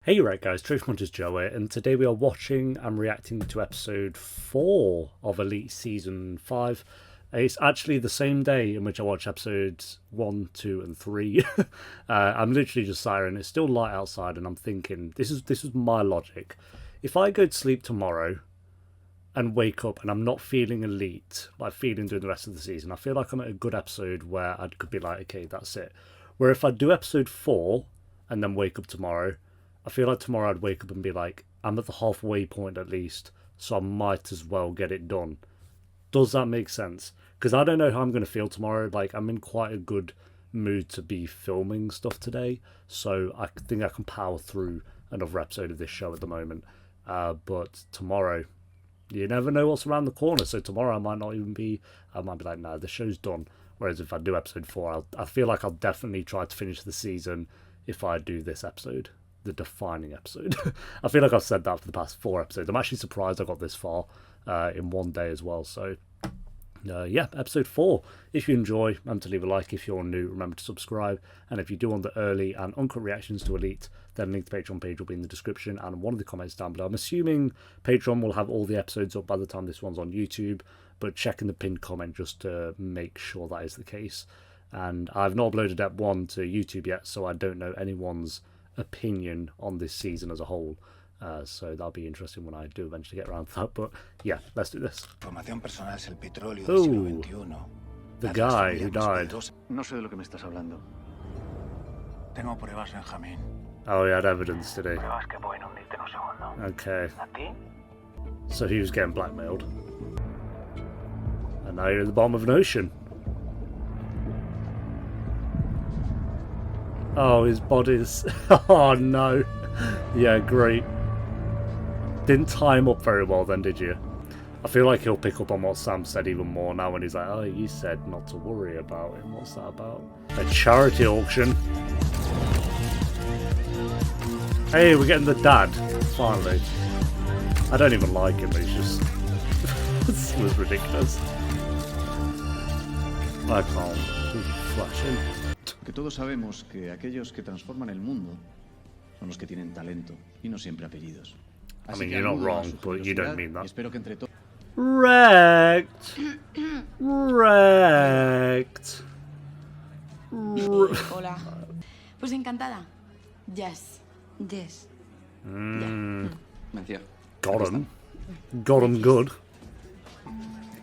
Hey right guys, Truth Hunters Joe here, and today we are watching and reacting to episode 4 of Elite Season 5. It's actually the same day in which I watched episodes 1, 2 and 3. I'm literally just sat here and it's still light outside and I'm thinking, this is my logic. If I go to sleep tomorrow and wake up and I'm not feeling elite, like feeling during the rest of the season, I feel like I'm at a good episode where I could be like, okay, that's it. Where if I do episode 4 and then wake up tomorrow, I feel like tomorrow I'd wake up and be like, I'm at the halfway point at least, so I might as well get it done. Does that make sense? Because I don't know how I'm going to feel tomorrow. Like, I'm in quite a good mood to be filming stuff today, so I think I can power through another episode of this show at the moment. But tomorrow, you never know what's around the corner, so tomorrow I might be like, no, the show's done. Whereas if I do episode 4, I feel like I'll definitely try to finish the season if I do this episode. The defining episode. I feel like I've said that for the past 4 episodes. I'm actually surprised I got this far in one day as well. So yeah, episode 4. If you enjoy, remember to leave a like. If you're new, remember to subscribe. And if you do want the early and uncut reactions to Elite, then link to the Patreon page will be in the description and one of the comments down below. I'm assuming Patreon will have all the episodes up by the time this one's on YouTube, but check in the pinned comment just to make sure that is the case. And I've not uploaded Ep 1 to YouTube yet, so I don't know anyone's opinion on this season as a whole, so that'll be interesting when I do eventually get around to that. But yeah, let's do this. Ooh, the guy who died. No sé de lo que me estás hablando. Tengo pruebas, Benjamín. Oh, he had evidence today. Pruebas que pueden hundirte en un segundo. Okay, ¿A ti? so he was getting blackmailed, and now you're at the bottom of an ocean. Oh, his body's... Oh, no. Yeah, great. Didn't tie him up very well then, did you? I feel like he'll pick up on what Sam said even more now when he's like, oh, you said not to worry about him. What's that about? A charity auction. Hey, we're getting the dad, finally. I don't even like him, he's just... This was ridiculous. I can't. Flash him. Que todos sabemos que aquellos que transforman el mundo son los que tienen talento y no siempre apellidos. I mean, you're not wrong, but you don't mean that. Espero que entre todos. Wrecked. Wrecked. Hola. Pues encantada. Yes. Yes. Mencía. Got him. Got him good.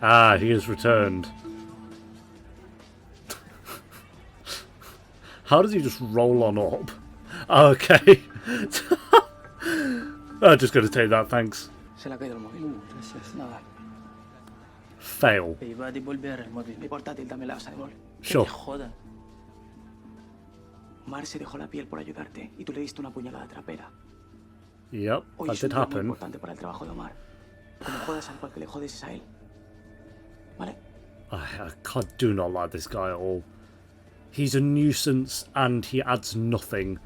Ah, he has returned. How does he just roll on up? Okay. I'm just going to take that, thanks. Se le ha caído el móvil. Gracias. Nada. Fail. Te iba a devolver el móvil. Mi portátil también la vas a devolver. Sure. Que te joda. Mar se dejó la piel por ayudarte y tú le diste una puñalada trapera. Yep, Hoy that es un did día muy happen. importante para el trabajo de Omar. Como jodas al cual que le jodes es a él. ¿Vale? I do not like this guy at all. He's a nuisance and he adds nothing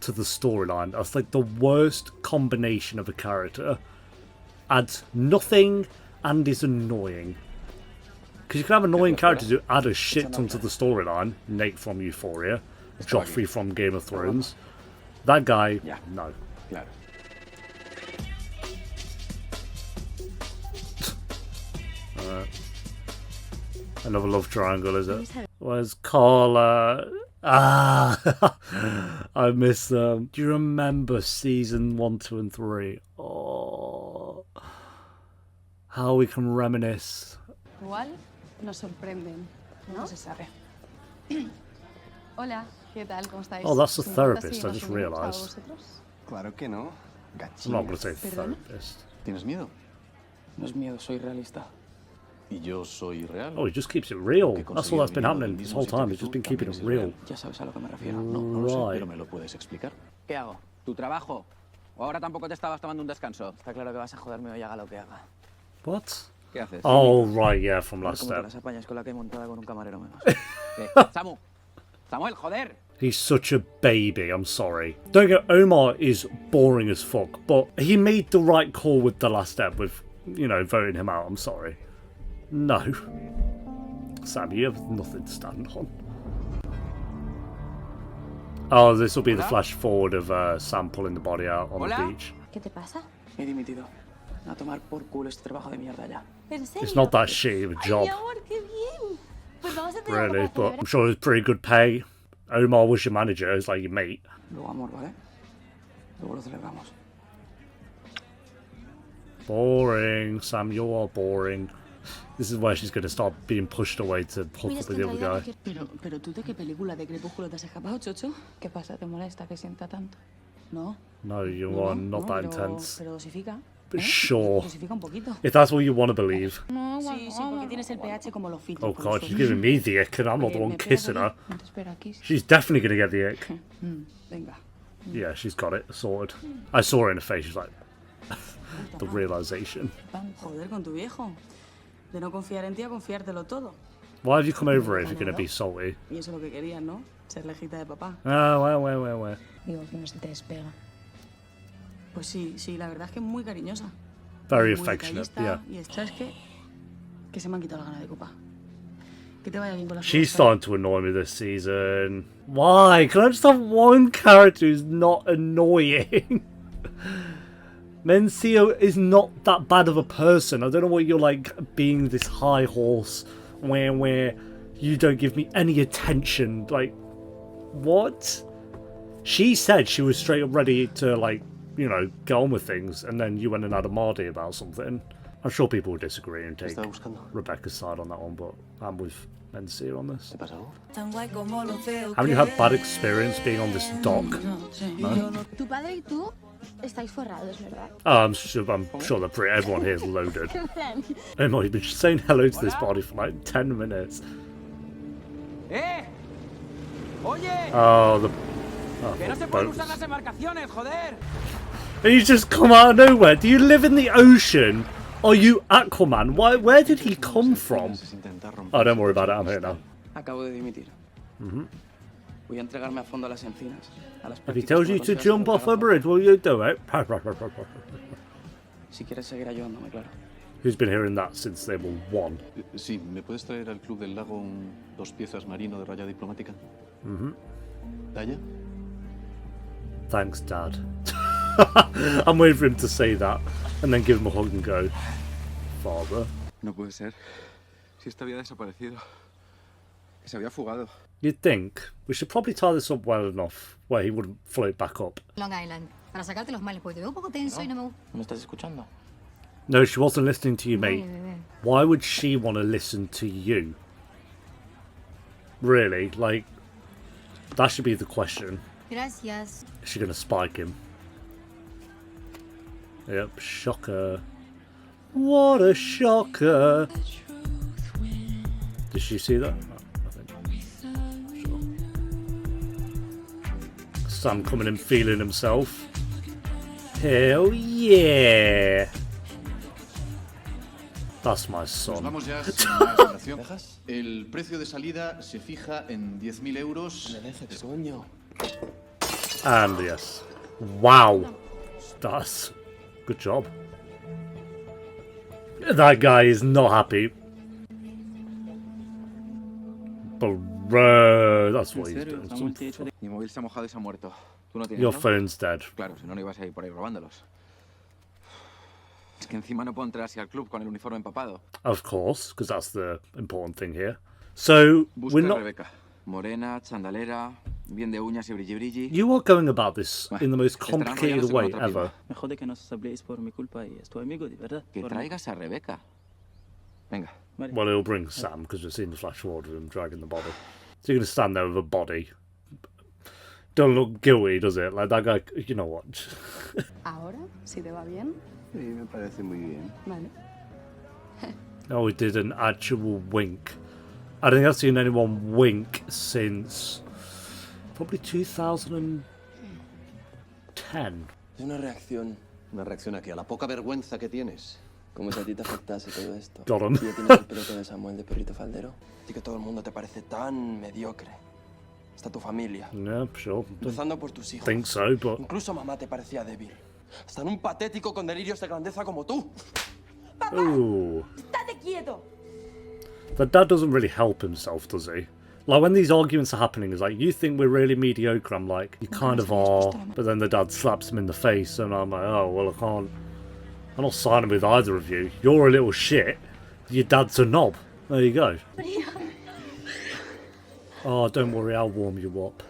to the storyline. That's like the worst combination of a character. Adds nothing and is annoying. Because you can have annoying characters who add a shit ton to the storyline. Nate from Euphoria. Joffrey from Game of Thrones. That guy, no. Claro. Another love triangle, is it? Where's Carla? Ah, I miss them. Do you remember season 1, 2, and 3? Oh, how we can reminisce. Igual nos sorprenden, ¿no? Se sabe. Hola, ¿qué tal? ¿Cómo estáis? Oh, that's the ¿Os importa therapist, si I nos just unimos a realised. vosotros? Claro que no. I'm not going to say ¿Perdona? therapist. ¿Tienes miedo? No es miedo, soy realista. Y yo soy real. Oh, he just keeps it real. That's all that's been happening this whole time. He's just been keeping it real. Ya sabes a lo que me refiero. No lo sé, Right. pero me lo puedes explicar. ¿Qué hago? ¿Tu trabajo? ¿O ahora tampoco te estabas tomando un descanso? Está claro que vas a joderme hoy haga lo que haga. What? ¿Qué haces? Oh, right, yeah, from Ver last cómo te step. las apañas con la que he montada con un camarero menos. ¿Qué? ¡Samu! ¡Samuel, joder! He's such a baby, I'm sorry. Don't get Omar is boring as fuck, but he made the right call with the last step with, you know, voting him out, I'm sorry. No. Sam, you have nothing to stand on. Oh, this will be the flash forward of Sam pulling the body out on the Hola? beach. ¿Qué te pasa? Me he dimitido. A tomar por culo este trabajo de mierda ya. ¿En serio? It's not that shitty of a Ay, job, mi amor, qué bien. Pues vamos a tener really, algo para but I'm sure it's pretty good pay. Omar was your manager, it's like your mate. Luego amor, ¿vale? Luego lo celebramos. Boring, Sam, you are boring. This is where she's going to start being pushed away to hook Mira, up es with que the en other realidad guy. no quiero- Pero tú de qué película de Crepúsculo te has escapado, Chocho? ¿Qué pasa? ¿Te molesta que sienta tanto? No. No, you No, are no, not that pero- intense. Pero dosifica. But sure. Dosifica un poquito. If that's what you want to believe. Sí, sí, porque tienes el pH como los filtros. Oh por god, los she's suelos. giving me the ick and I'm not the ¿Me one pegas kissing aquí? her. No te espero aquí. She's definitely going to get the ick. Venga. Yeah, she's got it sorted. I saw her in the face, she's like, the realization. Joder, con tu viejo. De no confiar en ti a confiártelo todo. Why have you come over here if you're going to be salty? Y eso es lo que querías, ¿no? Ser la hijita de papá. Oh, well. Digo, que no se te despega. Pues sí, sí, la verdad es que es muy cariñosa. Very Muy affectionate, detallista, yeah. Y ¿sabes qué? Que se me han quitado la gana de copa. Que te vaya bien con la She's starting to annoy me this season. Why? Can I just have one character who's not annoying? Mencio is not that bad of a person. I don't know what you're like being this high horse where you don't give me any attention. Like, what? She said she was straight up ready to, like, you know, get on with things, and then you went and had a Mardy about something. I'm sure people will disagree and take estaba buscando? Rebecca's side on that one, but I'm with Mencio on this. ¿Te pasa algo? Haven't you had bad experience being on this dock? Tu padre y tú estáis forrados, ¿verdad? Oh, I'm sure that pretty everyone here is loaded. Emma, you've been saying hello to this body for like 10 minutes. ¡Eh! ¡Oye! Oh, the ¡Que no se pueden boats. usar las embarcaciones, joder! And you just come out of nowhere. Do you live in the ocean? Are you Aquaman? Where did he come from? Es intentar romper Oh, don't worry about it. I'm here now. Acabo de dimitir. Voy a entregarme a fondo a las encinas. A las If he prácticas tells you como to consigas jump el off a trabajo. bridge, will you do it? Si quieres seguir ayudándome, claro. Who's been hearing that since they were 1? Sí, ¿me puedes traer al Club del Lago un 2 piezas marino de raya diplomática? ¿Talla? Thanks, Dad. I'm waiting for him to say that and then give him a hug and go, Father. No puede ser. Si esta había desaparecido. Que se había fugado. You'd think we should probably tie this up well enough where he wouldn't float back up. Long Island. Para sacarte los males, porque te veo un poco tenso y no me gusta. ¿No me estás escuchando? No, she wasn't listening to you, mate. Why would she want to listen to you? Really? Like, that should be the question. Gracias. Is she going to spike him? Yep, shocker. What a shocker. Did she see that? I think. Sure. Sam coming in feeling himself. Hell yeah. That's my Nos son. vamos ya sin más dilación. El precio de salida se fija en 10.000 euros. Coño. And yes. Wow. That's good job. That guy is not happy. Bro, that's what he's doing. Mi móvil se ha mojado y se ha muerto. Tú no tienes, Your ¿no? phone's dead. Claro, si no, no ibas a ir por ahí robándolos. Es que encima no puedo entrar así al club con el uniforme empapado. Of course, because that's the important thing here. So, Busca we're a not... Rebeca. Morena, chandalera, bien de uñas y brilli. You are going about this in the most Estarán complicated rollándose con way otra ever. piba. Me jode que nos habléis por mi culpa y es tu amigo, de verdad. Que traigas a Rebeca. Venga. Well, he'll bring Sam, because we've seen the flash forward of him dragging the body. So you're going to stand there with a body. Don't look guilty, does it? Like, that guy, you know what? Ahora, si te va bien, Sí, me parece muy bien. vale. Oh, he did an actual wink. I don't think I've seen anyone wink since probably 2010. Es una reacción. Una reacción aquí a la poca vergüenza que tienes. Como si a ti te afectase todo esto. Got him. Y ya tienes el pelote de Samuel de perrito faldero. Y que todo el mundo te parece tan mediocre. Hasta tu familia. Yeah, sure. Empezando por tus hijos. Think so, but Incluso mamá te parecía débil. Hasta en un patético con delirios de grandeza como tú. ooh, ¡Estate quieto! the dad doesn't really help himself, does he? Like, when these arguments are happening, it's like, you think we're really mediocre? I'm like, you kind of are. But then the dad slaps him in the face, and I'm like, oh, well, I'm not signing with either of you. You're a little shit. Your dad's a knob. There you go. Oh, don't worry, I'll warm you up.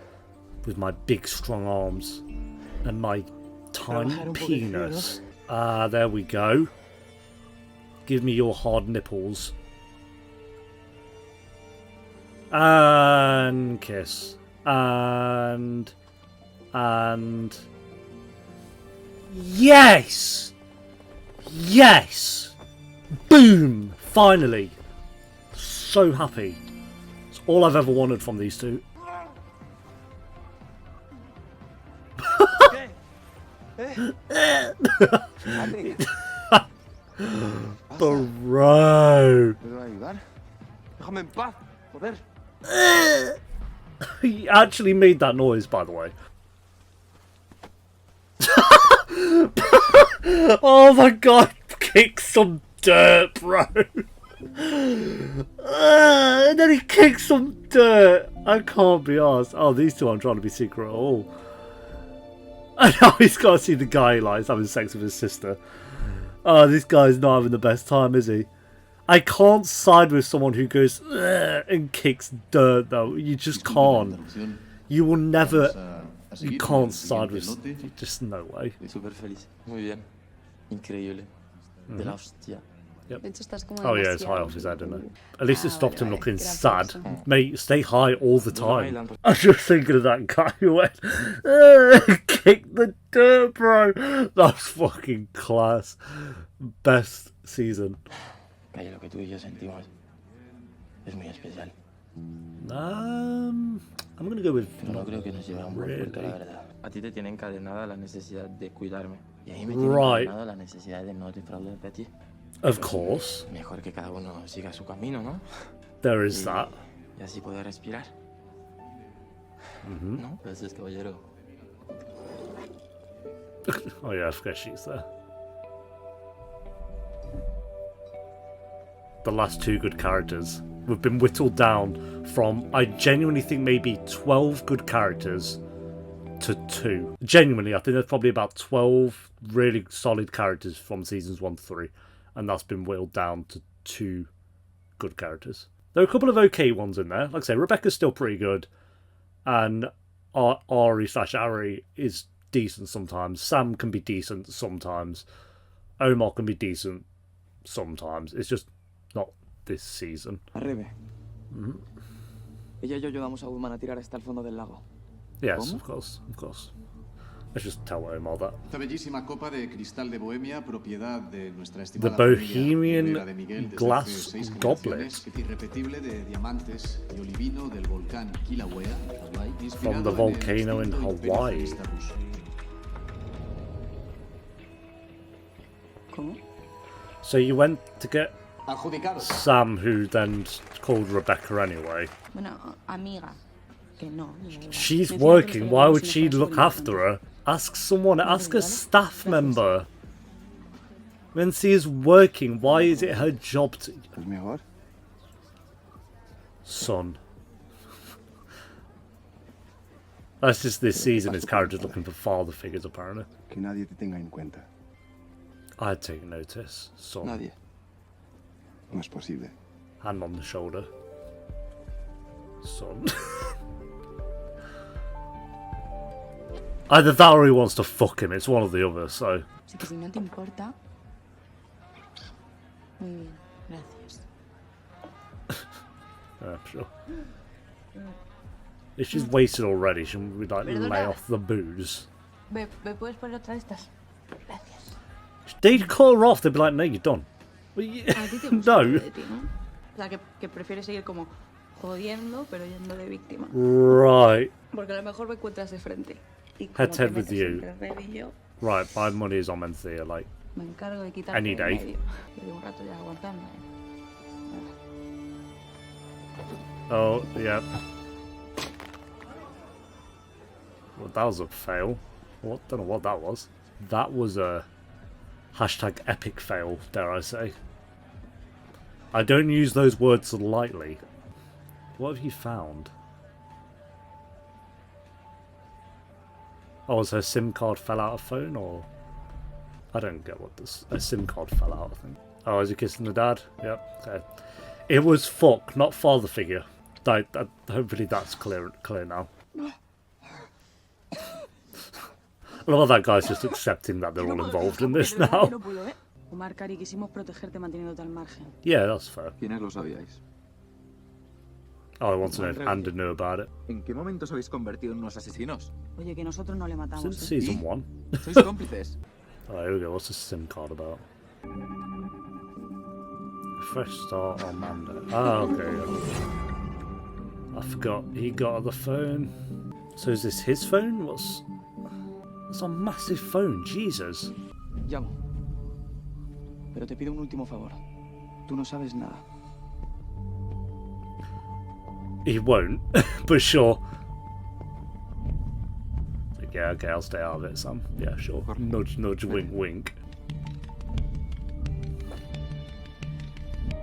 With my big, strong arms. And my tiny penis. Ah, there we go. Give me your hard nipples. And kiss. And yes! Yes! Boom! Finally! So happy. It's all I've ever wanted from these two. Bro! Déjame en paz, joder. He actually made that noise, by the way. Oh my god! Kick some dirt, bro! And then he kicks some dirt! I can't be arsed. Oh, these two aren't trying to be secret at all. I know he's got to see the guy like he's having sex with his sister. Oh, this guy's not having the best time, is he? I can't side with someone who goes and kicks dirt, though. You just can't. You will never. You can't side with. Just no way. Súper feliz. Muy bien. Increíble. De la hostia. Yep. De hecho, estás como Oh yeah, it's high off his head, isn't it? At least it stopped him vale, looking gracioso. sad. Mate, stay high all the time. bailan. I'm just thinking of that guy who went, kick the dirt, bro. That's fucking class. Best season. Calle, lo que tú y yo sentimos es muy especial. I'm gonna go with. Pero no creo que nos lleve a un buen puerto, la Really? verdad. A ti te tiene encadenada la necesidad de cuidarme. Y a mí me tiene Right. encadenada la necesidad de no defraudarte a ti. Of course, Mejor que cada uno siga su camino, ¿no? there is that. Y así poder respirar. ¿No? Gracias, caballero. Oh yeah, I forget she's there. The last two good characters. We've been whittled down from, I genuinely think, maybe 12 good characters to 2. Genuinely, I think there's probably about 12 really solid characters from seasons 1 to 3. And that's been whittled down to 2 good characters. There are a couple of okay ones in there. Like I say, Rebecca's still pretty good. And Ari/Ari is decent sometimes. Sam can be decent sometimes. Omar can be decent sometimes. It's just not this season. Rebe. Ella y yo ayudamos a Woodman a tirar hasta el fondo del lago. Yes, of course, of course. Let's just tell Omar that. Esta bellísima copa de cristal de Bohemia, propiedad de nuestra The estimada Bohemian familia Rivera de Miguel desde glass hace 6 goblet generaciones, es irrepetible de diamantes y olivino del volcán Kilauea, Hawái, from inspirado the en el volcano in extinto Imperio Hawaii. zarista ruso. ¿Cómo? So you went to get Adjudicado. Sam, who then called Rebecca anyway. Bueno, amiga. Que no. She's Menciona que working. los Why italianos would no she fueran look súper after her? Ask someone. Ask a staff member. When she is working, why is it her job to... ¿Es mejor? Son. That's just this season. His character's looking for father figures, apparently. Que nadie te tenga en cuenta. I'd take notice. Son. Nadie. No es posible. Hand on the shoulder. Son. Either that or he wants to fuck him. It's one or the other, so... Así que si no te importa. Muy bien, gracias. Yeah, sure. If she's wasted already, shouldn't we like lay Perdona. off the booze? ¿Me puedes poner otra de estas? Gracias. They'd call her off, they'd be like, no, you're done. Well, A ti te gusta no. de ti, ¿no? O sea, que prefieres seguir como jodiendo, pero yendo de víctima. Right. Porque a lo mejor me encuentras de frente. Y como Head to te head with metes you. entre Rebe y yo, Right, my money is on Menthea, like... me encargo de quitarte Any de day. medio. Llevo un rato ya aguantando. Oh, yeah. Well, that was a fail. What? Don't know what that was. That was a hashtag epic fail, dare I say. I don't use those words lightly. What have you found? Oh, has her SIM card fell out of phone, or... I don't get what this... A SIM card fell out, I think. Oh, is he kissing the dad? Yep, okay. It was fuck, not father figure. Hopefully that's clear now. I love that guy's just accepting that they're all involved in this now. Omar, Cari, quisimos protegerte manteniéndote al margen. Yeah, that's fair. ¿Quiénes lo sabíais? Oh, I want to know if Ander knew about it. ¿En qué momento os habéis convertido en unos asesinos? Oye, que nosotros no le matamos. Since season 1. ¿Sois cómplices? Oh, here we go. What's the SIM card about? Fresh start on Monday. Ah, okay. Yeah. I forgot he got the phone. So is this his phone? That's a massive phone. Jesus. Llamo. Pero te pido un último favor. Tú no sabes nada. He won't, but sure. Like, yeah, okay, I'll stay out of it, Sam. Yeah, sure. Nudge, nudge, wink, wink.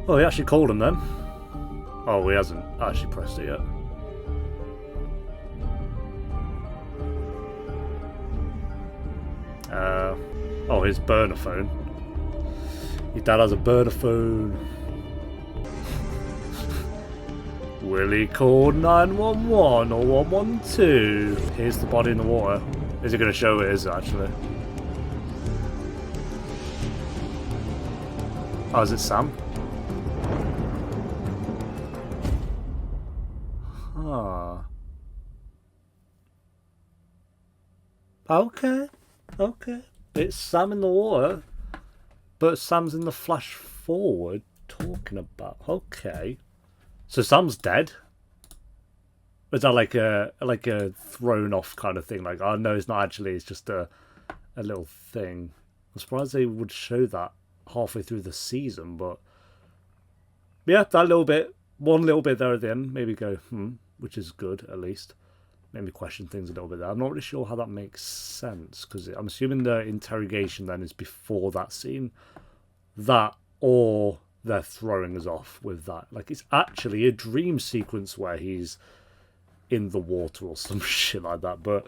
Oh, he actually called him then. Oh, he hasn't actually pressed it yet. Oh, his burner phone. Your dad has a burner phone. Will he call 911 or 112? Here's the body in the water. Is it going to show it is actually? Oh, is it Sam? Huh. Okay. Okay. It's Sam in the water, but Sam's in the flash forward talking about... Okay. So Sam's dead? Is that like a thrown off kind of thing? Like, oh no, it's not actually, it's just a little thing. I'm surprised they would show that halfway through the season, but yeah, that little bit, one little bit there at the end, maybe go, which is good at least. Maybe question things a little bit there. I'm not really sure how that makes sense, because I'm assuming the interrogation then is before that scene. That, or they're throwing us off with that. Like, it's actually a dream sequence where he's in the water or some shit like that. But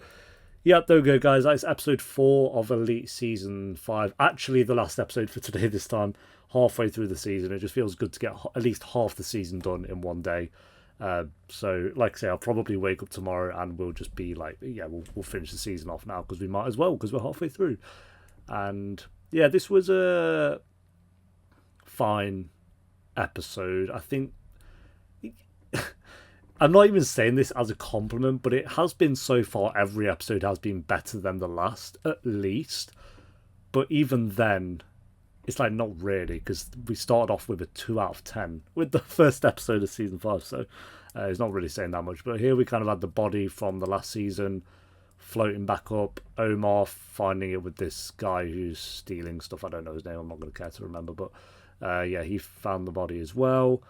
yeah, there we go, guys. That's episode 4 of Elite Season 5. Actually, the last episode for today this time, halfway through the season. It just feels good to get at least half the season done in one day. So, like I say, I'll probably wake up tomorrow and we'll just be like, yeah, we'll finish the season off now, because we might as well, because we're halfway through. And yeah, this was a fine episode. I think I'm not even saying this as a compliment, but it has been so far, every episode has been better than the last, at least. But even then, it's like not really, because we started off with a 2 out of 10 with the first episode of season 5, so it's not really saying that much. But here we kind of had the body from the last season floating back up, Omar finding it with this guy who's stealing stuff. I don't know his name, I'm not going to care to remember, but yeah, he found the body as well,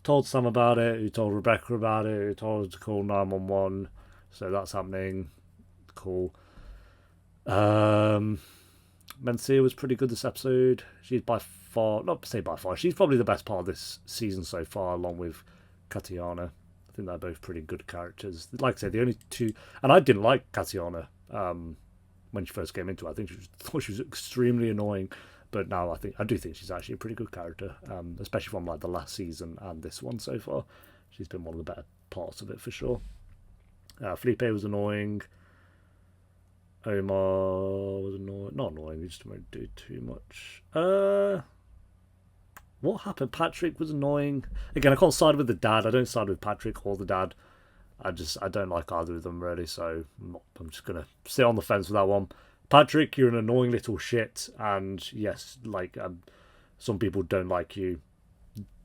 told Sam about it, who told Rebecca about it, who told her to call 911, so that's happening. Cool. Mencia was pretty good this episode. She's by far, not to say by far, she's probably the best part of this season so far, along with Katiana. I think they're both pretty good characters. Like I said, the only two, and I didn't like Katiana when she first came into it. I thought she was extremely annoying, but now I do think she's actually a pretty good character, especially from like the last season and this one so far. She's been one of the better parts of it for sure. Felipe was annoying. Omar was annoying. Not annoying, he just didn't do too much. What happened? Patrick was annoying. Again, I can't side with the dad. I don't side with Patrick or the dad. I don't like either of them really, so I'm just going to sit on the fence with that one. Patrick, you're an annoying little shit, and yes, like, some people don't like you.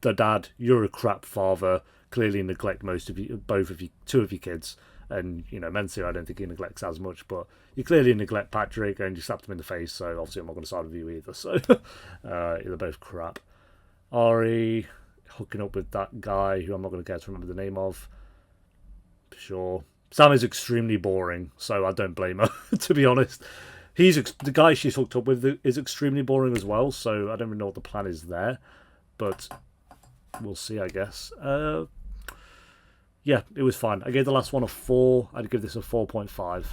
The dad, you're a crap father, clearly neglect two of your kids. And, you know, Mencia, I don't think he neglects as much, but you clearly neglect Patrick and you slapped him in the face, so obviously I'm not going to side with you either, so they're both crap. Ari hooking up with that guy who I'm not going to care to remember the name of. Sure. Sam is extremely boring, so I don't blame her, to be honest. The guy she's hooked up with is extremely boring as well, so I don't really know what the plan is there, but we'll see, I guess. yeah, it was fine. I gave the last one a 4. I'd give this a 4.5.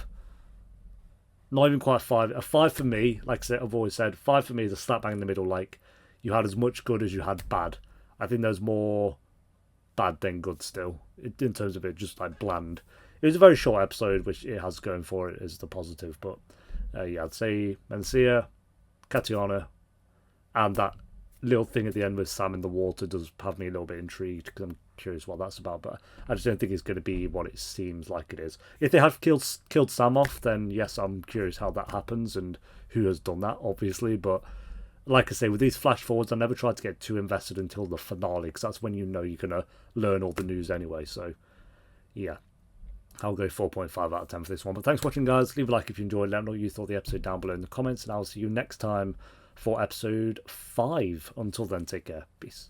Not even quite 5. A 5 for me, like I said, I've always said, 5 for me is a slap bang in the middle. Like, you had as much good as you had bad. I think there's more bad than good still, in terms of it just like bland. It was a very short episode, which it has going for it is the positive. But yeah, I'd say Mencia, Katiana, and that little thing at the end with Sam in the water does have me a little bit intrigued, because I'm curious what that's about, but I just don't think it's going to be what it seems like it is. If they have killed Sam off, then yes, I'm curious how that happens and who has done that, obviously. But like I say, with these flash forwards, I never try to get too invested until the finale, because that's when you know you're going to learn all the news anyway. So yeah, I'll go 4.5 out of 10 for this one. But thanks for watching, guys. Leave a like if you enjoyed. Let me know what you thought of the episode down below in the comments, and I'll see you next time for episode 5. Until then, take care. Peace.